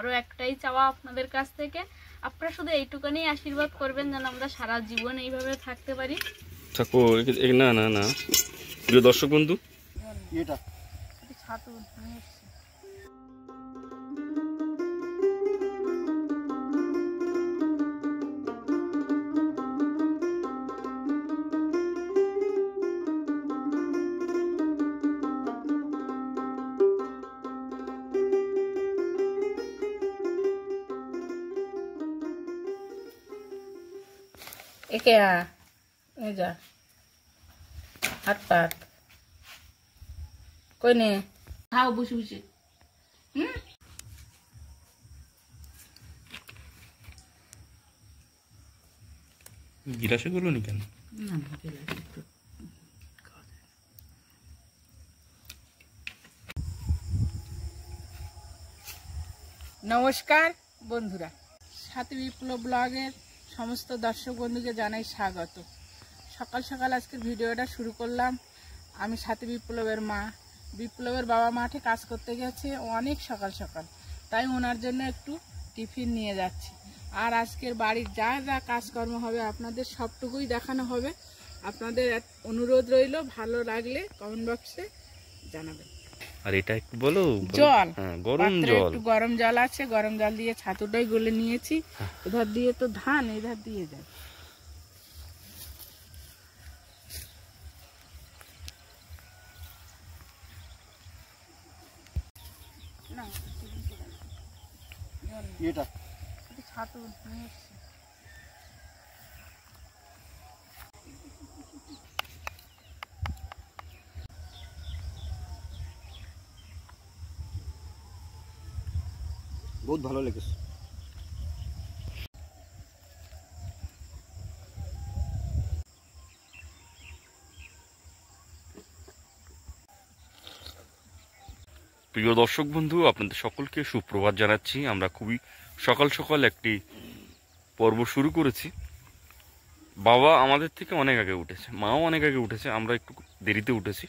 আমারও একটাই চাওয়া আপনাদের কাছ থেকে, আপনারা শুধু এইটুকুনি আশীর্বাদ করবেন যেন আমরা সারা জীবন এইভাবে থাকতে পারি। না না না প্রিয় দর্শক বন্ধু, এটা ছাতু নিয়ে এসেছি। একে যা হাত পাত কই নে খাও বসে বসে। গিলাসে গুলো নি কেন? নমস্কার বন্ধুরা, সাথী বিপ্লব ব্লগের সমস্ত দর্শক বন্ধুকে জানাই স্বাগত। সকাল সকাল আজকের ভিডিওটা শুরু করলাম। আমি সাথী বিপ্লবের মা, বিপ্লবের বাবা মাঠে কাজ করতে গেছে অনেক সকাল সকাল, তাই ওনার জন্য একটু টিফিন নিয়ে যাচ্ছি। আর আজকের বাড়ির যা যা কাজকর্ম হবে আপনাদের সবটুকুই দেখানো হবে। আপনাদের অনুরোধ রইল, ভালো লাগলে কমেন্ট বক্সে জানাবেন। আর এটা একটু বলো, জল গরম জল, একটু গরম জল আছে, গরম জল দিয়ে ছাতুটাই গলে নিয়েছি। এধার দিয়ে তো ধান, এধার দিয়ে যায়। এটা ছাতু নিয়ে এসেছি। বহুত ভালো লেগেছে। প্রিয় দর্শক বন্ধু, আপনাদের সকলকে সুপ্রভাত জানাচ্ছি। আমরা খুবই সকাল সকাল একটি পর্ব শুরু করেছি। বাবা আমাদের থেকে অনেক আগে উঠেছে, মাও অনেক আগে উঠেছে, আমরা একটু দেরিতে উঠেছি।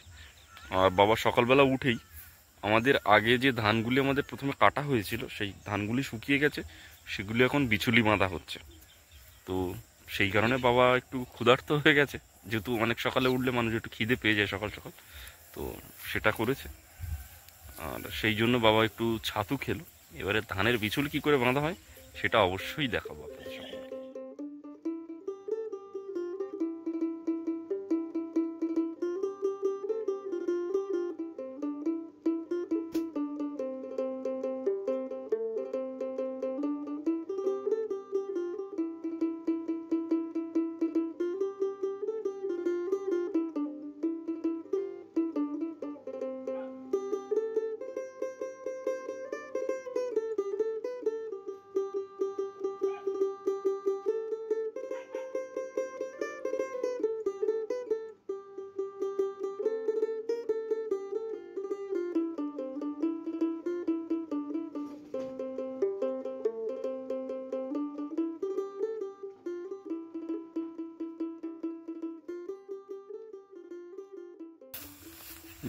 আর বাবা সকালবেলা উঠেই আমাদের আগে যে ধানগুলি আমাদের প্রথমে কাটা হয়েছিল সেই ধানগুলি শুকিয়ে গেছে, সেগুলি এখন বিচুলি বাঁধা হচ্ছে। তো সেই কারণে বাবা একটু ক্ষুধার্ত হয়ে গেছে, যেহেতু অনেক সকালে উঠলে মানুষ একটু খিদে পেয়ে যায় সকাল সকাল, তো সেটা করেছে। আর সেই জন্য বাবা একটু ছাতু খেলো। এবারে ধানের বিচুলি কি করে বাঁধা হয় সেটা অবশ্যই দেখাবো আপনাদের সকলকে।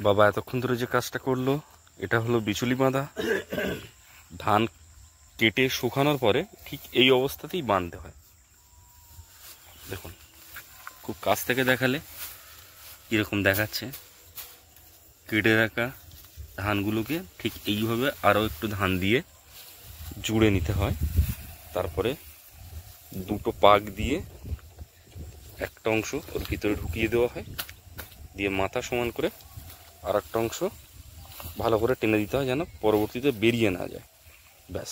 বাবা এতক্ষণ ধরে যে কাজটা করলো এটা হলো বিচুলি বাঁধা। ধান কেটে শুকানোর পরে ঠিক এই অবস্থাতেই বাঁধতে হয়। দেখুন, খুব কাছ থেকে দেখালে কীরকম দেখাচ্ছে। কেটে রাখা ধানগুলোকে ঠিক এইভাবে আরও একটু ধান দিয়ে জুড়ে নিতে হয়। তারপরে দুটো পাক দিয়ে একটা অংশ ওর ভিতরে ঢুকিয়ে দেওয়া হয়, দিয়ে মাথা সমান করে আর একটা অংশ ভালো করে টেনে দিতে হয় যেন পরবর্তীতে বেরিয়ে না যায়। ব্যাস,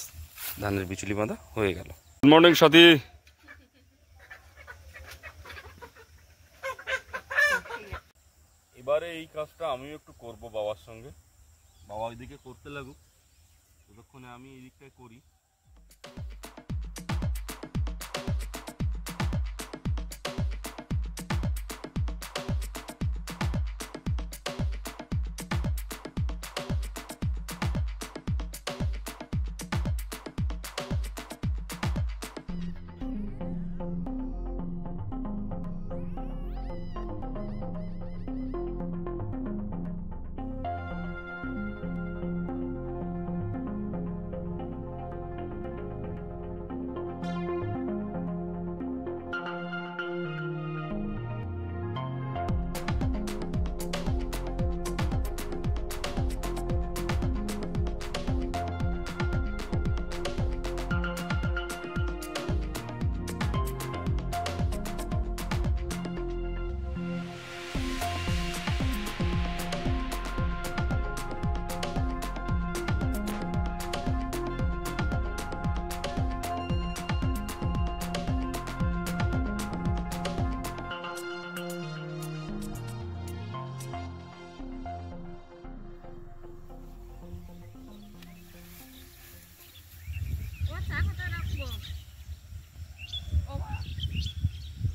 ধানের বিচুলি বাঁধা হয়ে গেল। গুড মর্নিং সাথী। এবারে এই কাজটা আমিও একটু করব বাবার সঙ্গে। বাবা ওইদিকে করতে লাগুক, ততক্ষণে আমি এই দিকটায় করি।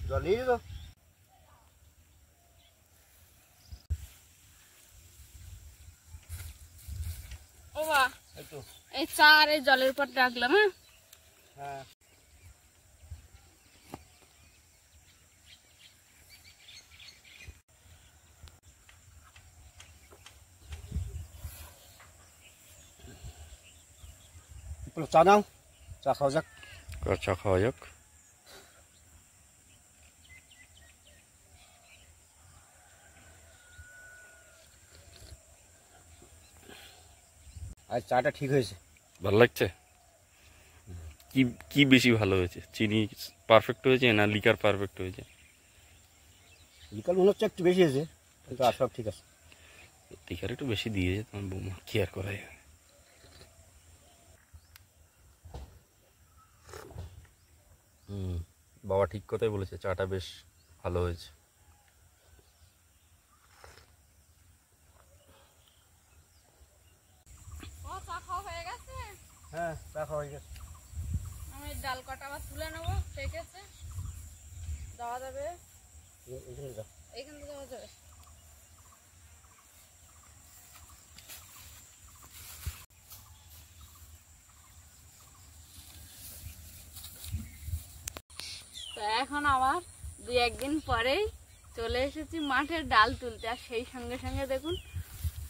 জল নিয়ে যাবো। ও বা এই চা আর এই জলের উপর রাখলাম। হ্যাঁ হ্যাঁ চা নাও, চা খাওয়া যাক। চা খাওয়া যাক। আজ চাটা ঠিক হয়েছে, ভালো লাগছে? কি কি বেশি ভালো হয়েছে, চিনি পারফেক্ট হয়েছে না লিকার পারফেক্ট হয়েছে? বিকাল মনে হচ্ছে একটু বেশি হয়েছে, কিন্তু আর সব ঠিক আছে। লিকার একটু বেশি দিয়েছে তোমার বৌমা, কি আর করা যায়। বাবা ঠিক কথাই বলেছে, চাটা বেশ ভালো হয়েছে। ও চা খাওয়া হয়ে গেছে। হ্যাঁ চা খাওয়া হয়ে গেছে। আমি ডাল কটা আবার তুলে নেবো, পেকেছে দেওয়া যাবে, এখানে যাও। এইখান থেকে দেওয়া যাবে। তো এখন আবার 2-1 দিন পরেই চলে এসেছি মাঠের ডাল তুলতে, আর সেই সঙ্গে সঙ্গে দেখুন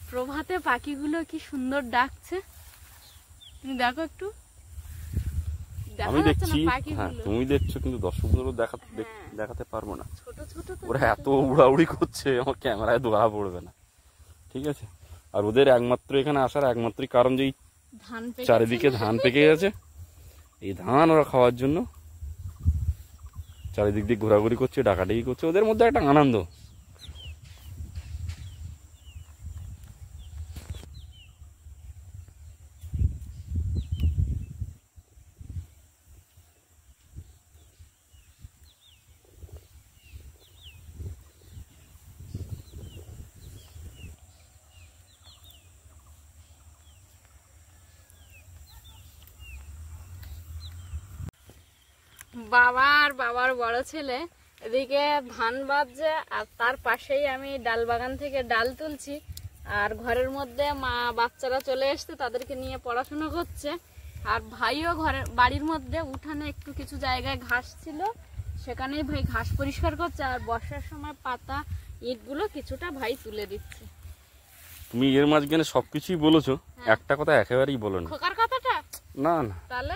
প্রভাতে পাখিগুলো কি সুন্দর ডাকছে। তুমি দেখো একটু, দেখা আমি যাচ্ছে না দেখছি, হ্যাঁ পাখিগুলো? তুমি দেখছো, কিন্তু দর্শকদেরও হ্যাঁ। দেখাতে পারবো না। ছোট ছোট তো ওরা এত উড়াউড়ি করছে, আমার ক্যামেরায় ধরা পড়বে না, ঠিক আছে? আর ওদের একমাত্র এখানে আসার একমাত্রই কারণ যে ধান পেকেছে। চারিদিকে ধান পেকে গেছে, এই ধান ওরা খাওয়ার জন্য চারিদিক দিয়ে ঘোরাঘুরি করছে, ডাকাডাকি করছে, ওদের মধ্যে একটা আনন্দ। বাবার বড় ছেলে এদিকে ধান বাজছে, আর তার পাশেই আমি ডাল বাগান থেকে ডাল তুলছি। আর ঘরের মধ্যে মা বাচ্চারা চলে এসছে, তাদেরকে নিয়ে পড়াশোনা করছে। আর ভাইও বাড়ির মধ্যে উঠানে একটু কিছু জায়গায় ঘাস ছিল, সেখানেই ভাই ঘাস পরিষ্কার করছে। আর বর্ষার সময় পাতা ইটগুলো কিছুটা ভাই তুলে দিচ্ছে। তুমি এর মাঝখানে সবকিছুই বলেছো, একটা কথা একেবারেই বলো না। খোকার কথাটা না না, তাহলে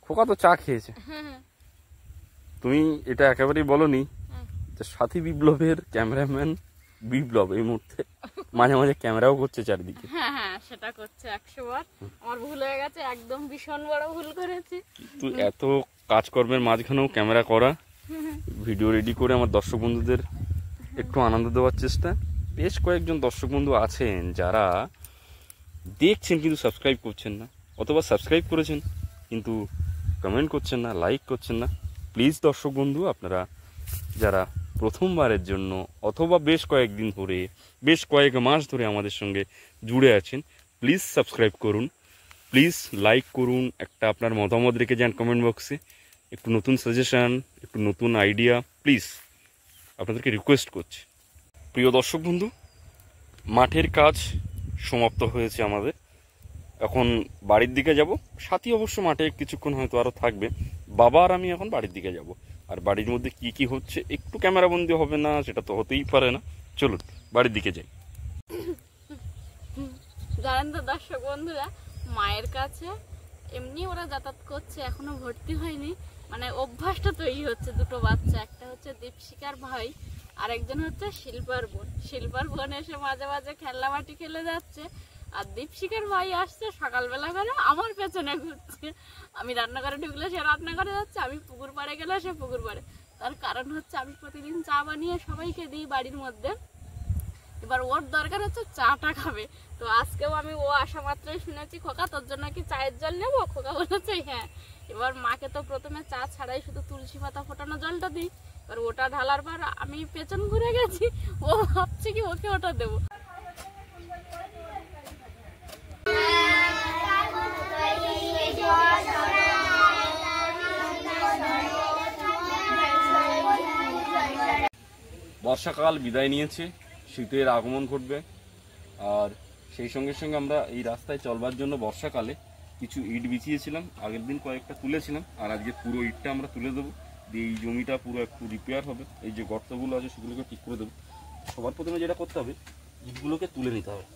খোকা তো চা খেয়েছে। হ্যাঁ তুমি এটা একেবারেই বলনি যে সাথী বিপ্লবের ক্যামেরাম্যান বিপ্লব এই মুহূর্তে মাঝে মাঝে ক্যামেরাও করছে চারিদিকে। হ্যাঁ সেটা করছে 100 বার। আমার ভুল হয়ে গেছে, একদম ভীষণ বড় ভুল করেছি। তো এত কাজকর্মের মাঝখানেও ক্যামেরা করা, ভিডিও রেডি করে আমার দর্শক বন্ধুদের একটু আনন্দ দেওয়ার চেষ্টা। বেশ কয়েকজন দর্শক বন্ধু আছেন যারা দেখছেন কিন্তু সাবস্ক্রাইব করছেন না, অথবা সাবস্ক্রাইব করেছেন কিন্তু কমেন্ট করছেন না, লাইক করছেন না। প্লিজ দর্শক বন্ধু, আপনারা যারা প্রথমবারের জন্য অথবা বেশ কয়েকদিন ধরে, বেশ কয়েক মাস ধরে আমাদের সঙ্গে জুড়ে আছেন, প্লিজ সাবস্ক্রাইব করুন, প্লিজ লাইক করুন, একটা আপনার মতামত রেখে যান কমেন্ট বক্সে, একটু নতুন সাজেশান, একটু নতুন আইডিয়া, প্লিজ আপনাদেরকে রিকোয়েস্ট করছি। প্রিয় দর্শক বন্ধু, মাঠের কাজ সমাপ্ত হয়েছে আমাদের, এখন বাড়ির দিকে যাব। সাথী অবশ্য মাঠে কিছুক্ষণ হয়তো আরও থাকবে, বাবা আর আমি এখন বাড়ির দিকে যাব। আর বাড়ির মধ্যে কি কি হচ্ছে একটু ক্যামেরাবন্দি হবে না, সেটা তো হতেই পারে না। চলুন বাড়ির দিকে যাই। জানেন তো দর্শক বন্ধুরা, মায়ের কাছে এমনি ওরা যাতায়াত করছে, এখনো ভর্তি হয়নি, মানে অভ্যাসটা তৈরি হচ্ছে। দুটো বাচ্চা, একটা হচ্ছে দীপশিকার ভাই, আর একজন হচ্ছে শিল্পার বোন। শিল্পার বোন এসে মাঝে মাঝে খেলনা মাটি খেলে যাচ্ছে, আর দীপশিকার ভাই আসছে সকালবেলা করে আমার পেছনে ঘুরছে। আমি রান্নাঘরে ঢুকলে সে রান্নাঘরে যাচ্ছে, আমি পুকুর পাড়ে গেলে সে পুকুর পাড়ে। তার কারণ হচ্ছে আমি প্রতিদিন চা বানিয়ে সবাইকে দিই বাড়ির মধ্যে, এবার ওর দরকার হচ্ছে চাটা খাবে। তো আজকেও আমি ও আসা মাত্রই শুনেছি, খোকা তোর জন্য কি চায়ের জল নেবো? খোকা বলেছে হ্যাঁ। এবার মাকে তো প্রথমে চা ছাড়াই শুধু তুলসী পাতা ফোটানো জলটা দিই, এবার ওটা ঢালার পর আমি পেছন ঘুরে গেছি, ও ভাবছে কি ওকে ওটা দেবো। বর্ষাকাল বিদায় নিয়েছে, শীতের আগমন ঘটবে। আর সেই সঙ্গে সঙ্গে আমরা এই রাস্তায় চলবার জন্য বর্ষাকালে কিছু ইট বিছিয়েছিলাম, আগের দিন কয়েকটা তুলেছিলাম, আর আজকে পুরো ইটটা আমরা তুলে দেবো, দিয়ে এই জমিটা পুরো একটু রিপেয়ার হবে। এই যে গর্তগুলো আছে সেগুলোকে ঠিক করে দেবো। সবার প্রথমে যেটা করতে হবে, ইটগুলোকে তুলে নিতে হবে।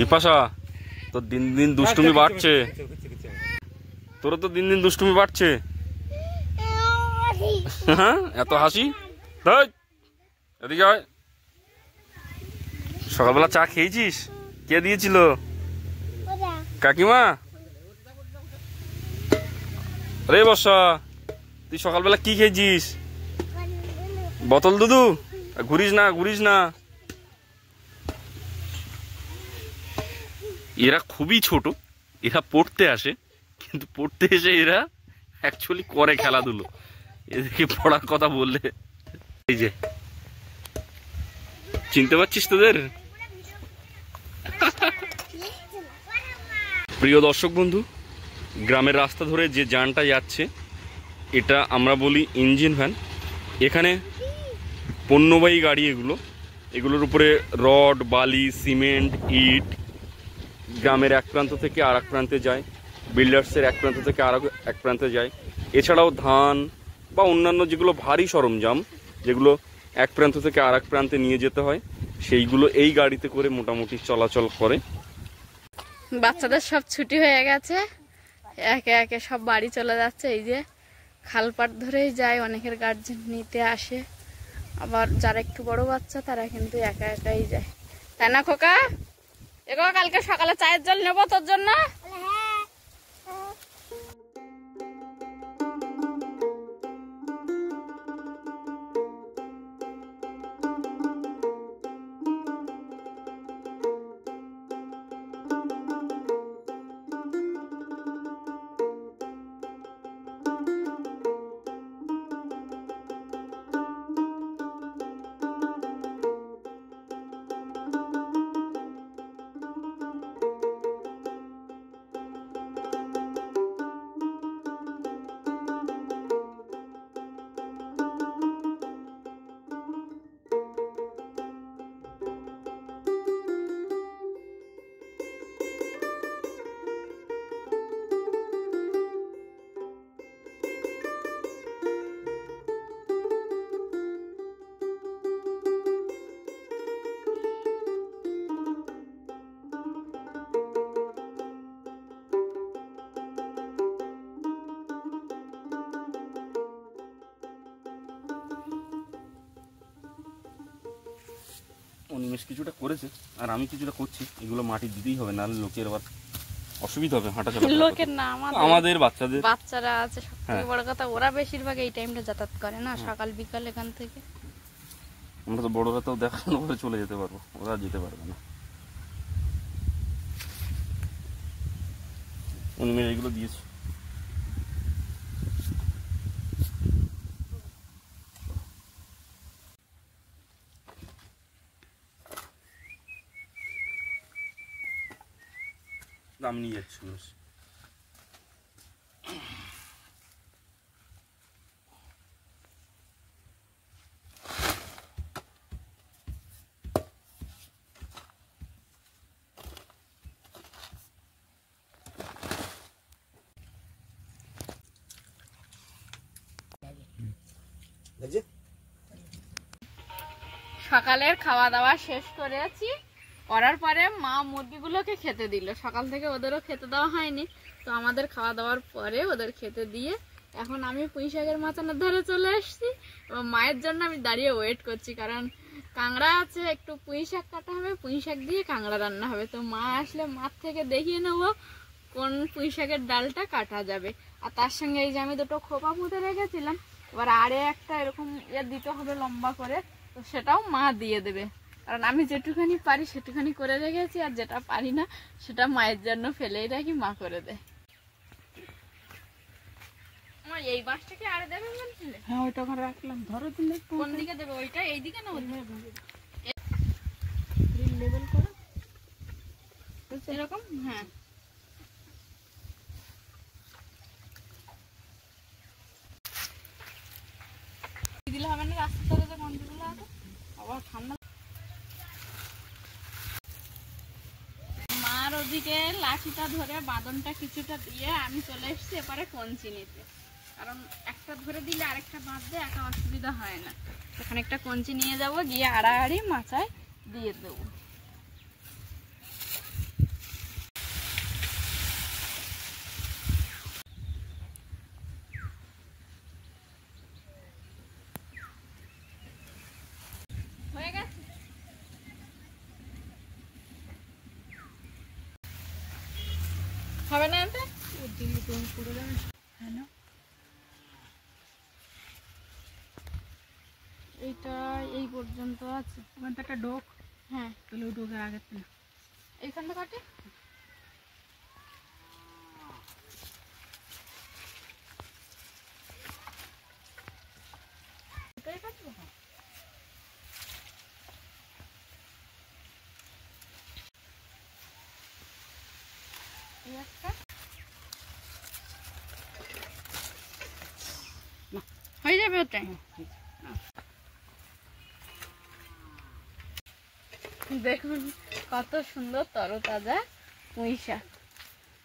বিপাশা, তোর দিন দিন দুষ্টুমি বাড়ছে, তোর তো দিন দিন দুষ্টুমি বাড়ছে। হ্যাঁ, এত হাসি। এদিকে আয়। সকালবেলা চা খেয়েছিস? কে দিয়েছিল? কাকিমা? রে বর্ষা, তুই সকালবেলা কি খেয়েছিস? বোতল দুধু? ঘুরিস না, ঘুরিস না। এরা খুবই ছোট, এরা পড়তে আসে, কিন্তু পড়তে এসে এরা অ্যাকচুয়ালি করে খেলাধুলো। এদেরকে পড়ার কথা বললে, এই যে চিনতে পারছিস তোদের? প্রিয় দর্শক বন্ধু, গ্রামের রাস্তা ধরে যে যানটা যাচ্ছে এটা আমরা বলি ইঞ্জিন ভ্যান। এখানে পণ্যবাহী গাড়ি এগুলোর উপরে রড, বালি, সিমেন্ট, ইট গ্রামের এক প্রান্ত থেকে আর এক প্রান্তে যায়, বিল্ডার্সের এক প্রান্ত থেকে আর এক প্রান্তে যায়। এছাড়াও ধান বা অন্যান্য যেগুলো ভারী সরঞ্জাম, যেগুলো এক প্রান্ত থেকে আর এক প্রান্তে নিয়ে যেতে হয়, সেইগুলো এই গাড়িতে করে মোটামুটি চলাচল করে। বাচ্চাদের সব ছুটি হয়ে গেছে, একে একে সব বাড়ি চলে যাচ্ছে। এই যে খালপাট ধরেই যায়, অনেকের গার্জেন নিতে আসে, আবার যারা একটু বড় বাচ্চা তারা কিন্তু একা একাই যায়, তাই না খোকা? এগো কালকে সকালে চায়ের জল নেবো তোর জন্য। অনিমেষ কিছুটা করেছে আর আমি কিছুটা করছি, এগুলো মাটি দিতেই হবে, নাহলে লোকের আবার অসুবিধা হবে হাঁটা চলা। লোকের না, আমাদের বাচ্চারা আছে। সবথেকে বড় কথা, ওরা বেশিরভাগ এই টাইমটা যাতায়াত করে না, সকাল বিকাল এখান থেকে। আমরা তো বড়রা তো দেখানো করে চলে যেতে পারবো, ওরা যেতে পারবে না। অনিমেষ এগুলো দিয়েছে। আমি নিয়ে যাচ্ছি। সকালের খাওয়া দাওয়া শেষ করেছি, করার পরে মা মুরগিগুলোকে খেতে দিল। সকাল থেকে ওদেরও খেতে দেওয়া হয়নি, তো আমাদের খাওয়া দাওয়ার পরে ওদের খেতে দিয়ে এখন আমি পুঁই শাকের মাচানের ধারে চলে এসেছি এবং মায়ের জন্য আমি দাঁড়িয়ে ওয়েট করছি, কারণ কাঁকড়া আছে, একটু পুঁই শাক কাটা হবে, পুঁই শাক দিয়ে কাঁকড়া রান্না হবে। তো মা আসলে মার থেকে দেখিয়ে নেবো কোন পুঁই শাকের ডালটা কাটা যাবে। আর তার সঙ্গে এই যে আমি দুটো খোপা পুঁতে রেখেছিলাম, এবার আরে একটা এরকম দিতে হবে লম্বা করে, তো সেটাও মা দিয়ে দেবে। কারণ আমি যেটুখানি পারি সেটুখানি করে রেখেছি, আর যেটা পারি না সেটা মায়ের জন্য ফেলেই রাখি, মা করে দেয়। আমার এই বাঁশটাকে আরে দেবে বলছিলে? হ্যাঁ ওইটা ওখানে রাখলাম, ধরো দিলে কোন দিকে দেবে? ওইটা এইদিকে না লেবেল করে এরকম? হ্যাঁ দিলে হবে না, রাস্তার ধারে যে মন্দিরগুলো আছে। আবার ঠান্ডা। মার ওদিকে লাঠিটা ধরে বাঁধনটা কিছুটা দিয়ে আমি চলে এসেছি এবারে কঞ্চি নিতে। কারণ একটা ধরে দিলে আরেকটা বাঁধতে একা অসুবিধা হয় না। এখানে একটা কঞ্চি নিয়ে যাব, গিয়ে আড়াআড়ি মাচায় দিয়ে দেবো। হয়ে গেছে। হবে না এতে? ওর দিকে তুমি করে যাবে। হ্যাঁ না, এইটা এই পর্যন্ত আছে। ওখান থেকে একটা ডোক, হ্যাঁ তাহলে ওই ডোকের আগের থেকে এইখানটা কাটে। এটাই কাটবো। এই একটা হয়ে যাবে ওটা। দেখুন কত সুন্দর তরতাজা পুঁই শাক।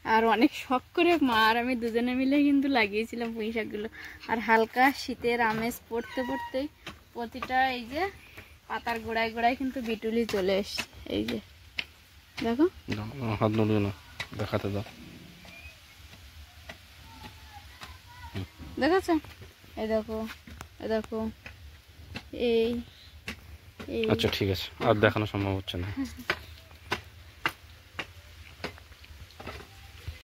আর অনেক শখ করে মা আর আমি দুজনে মিলে কিন্তু লাগিয়েছিলাম পুঁই শাকগুলো। আর হালকা শীতের আমেজ পড়তে পড়তেই প্রতিটা এই যে পাতার গোড়ায় গোড়ায় কিন্তু বিটুলি চলে এসছে। এই যে দেখো, হাত নড়িও না, দেখাতে দাও। দেখেছো? এই দেখো, এই দেখো, এই এই আচ্ছা ঠিক আছে, আর দেখানো সম্ভব হচ্ছে না।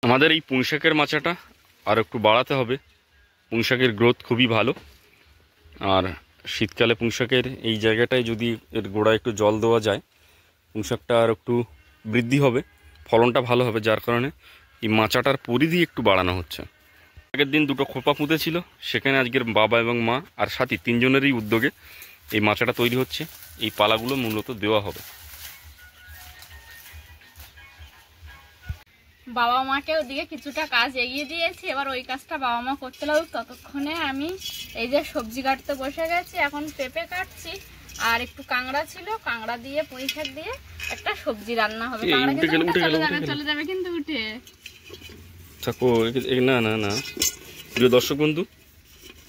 আমাদের এই পুঁইশাকের মাচাটা আর একটু বাড়াতে হবে। পুঁইশাকের গ্রোথ খুবই ভালো, আর শীতকালে পুঁইশাকের এই জায়গাটায় যদি এর গোড়ায় একটু জল দেওয়া যায়, পুঁইশাকটা আর একটু বৃদ্ধি হবে, ফলনটা ভালো হবে। যার কারণে এই মাচাটার পরিধি একটু বাড়ানো হচ্ছে। আগের দিন দুটো খোপা পুঁতেছিল, সেখানে আজকের বাবা এবং মা আর সাথী তিনজনেরই উদ্যোগে এই মাচাটা তৈরি হচ্ছে। এই পালাগুলো মূলত দেওয়া হবে। বাবা মাকে ওদিকে কিছুটা কাজ এগিয়ে দিয়েছি, এবার ওই কাজটা বাবা মা করতে লাগুক। ততক্ষণে আমি এই যে সবজি কাটতে বসে গেছি। এখন পেঁপে কাটছি, আর একটু কাঁকড়া ছিল, কাঁকড়া দিয়ে পুঁই শাক দিয়ে একটা সবজি রান্না হবে। কাঁকড়া কিন্তু চলে যাবে কিন্তু উঠে থাকো। না না না, প্রিয় দর্শক বন্ধু,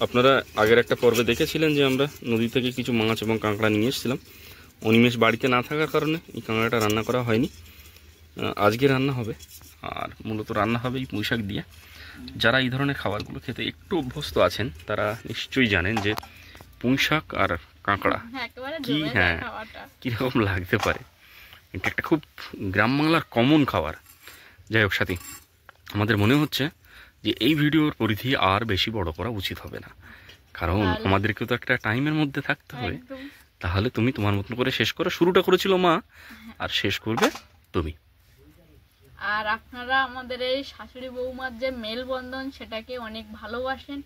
আপনারা আগের একটা পর্বে দেখেছিলেন যে আমরা নদী থেকে কিছু মাছ এবং কাঁকড়া নিয়ে এসেছিলাম। অনিমেষ বাড়িতে না থাকার কারণে এই কাঁকড়াটা রান্না করা হয়নি। আজকে রান্না হবে, আর মূলত রান্না হবে এই পুঁই শাক দিয়ে। যারা এই ধরনের খাবারগুলো খেতে একটু অভ্যস্ত আছেন তারা নিশ্চয়ই জানেন যে পুঁই শাক আর কাঁকড়া কি, হ্যাঁ, কীরকম লাগতে পারে। এটা একটা খুব গ্রাম বাংলার কমন খাবার। যাই হোক সাথী, আমাদের মনে হচ্ছে যে এই ভিডিওর পরিধি আর বেশি বড় করা উচিত হবে না, কারণ আমাদেরকে তো একটা টাইমের মধ্যে থাকতে হবে। তাহলে তুমি তোমার মতন করে শেষ করো। শুরুটা করেছিল মা, আর শেষ করবে তুমি। আর আপনারা আমাদের এই শাশুড়ি বৌমার যে মেলবন্ধন সেটাকে অনেক ভালোবাসেন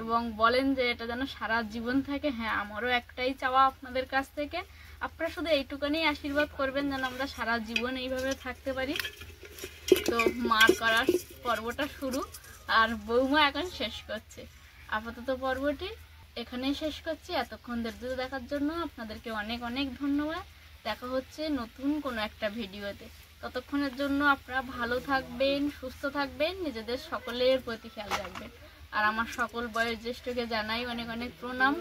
এবং বলেন যে এটা যেন সারা জীবন থাকে। হ্যাঁ, আমারও একটাই চাওয়া আপনাদের কাছ থেকে, আপনারা শুধু এইটুকানি আশীর্বাদ করবেন যেন আমরা সারা জীবন এইভাবে থাকতে পারি। তো মার করার পর্বটা শুরু, আর বৌমা এখন শেষ করছে। আপাতত পর্বটি এখানেই শেষ করছি। এতক্ষণ ধৈর্য দেখার জন্য আপনাদেরকে অনেক অনেক ধন্যবাদ। দেখা হচ্ছে নতুন কোনো একটা ভিডিওতে। ততক্ষণের জন্য আপনারা ভালো থাকবেন, সুস্থ থাকবেন, নিজেদের সকলের প্রতি খেয়াল রাখবেন। আর আমার সকল বয়োজ্যেষ্ঠকে জানাই অনেক অনেক প্রণাম,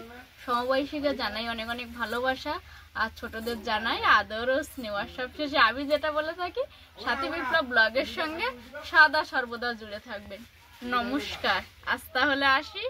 সমবয়সীকে জানাই অনেক অনেক ভালোবাসা, আর ছোটদের জানাই আদর ও স্নেহ। সবশেষে আমি যেটা বলে থাকি, সাথী বিপ্লব ব্লগের সঙ্গে সদা সর্বদা জুড়ে থাকবেন। নমস্কার, আজ তাহলে আসি।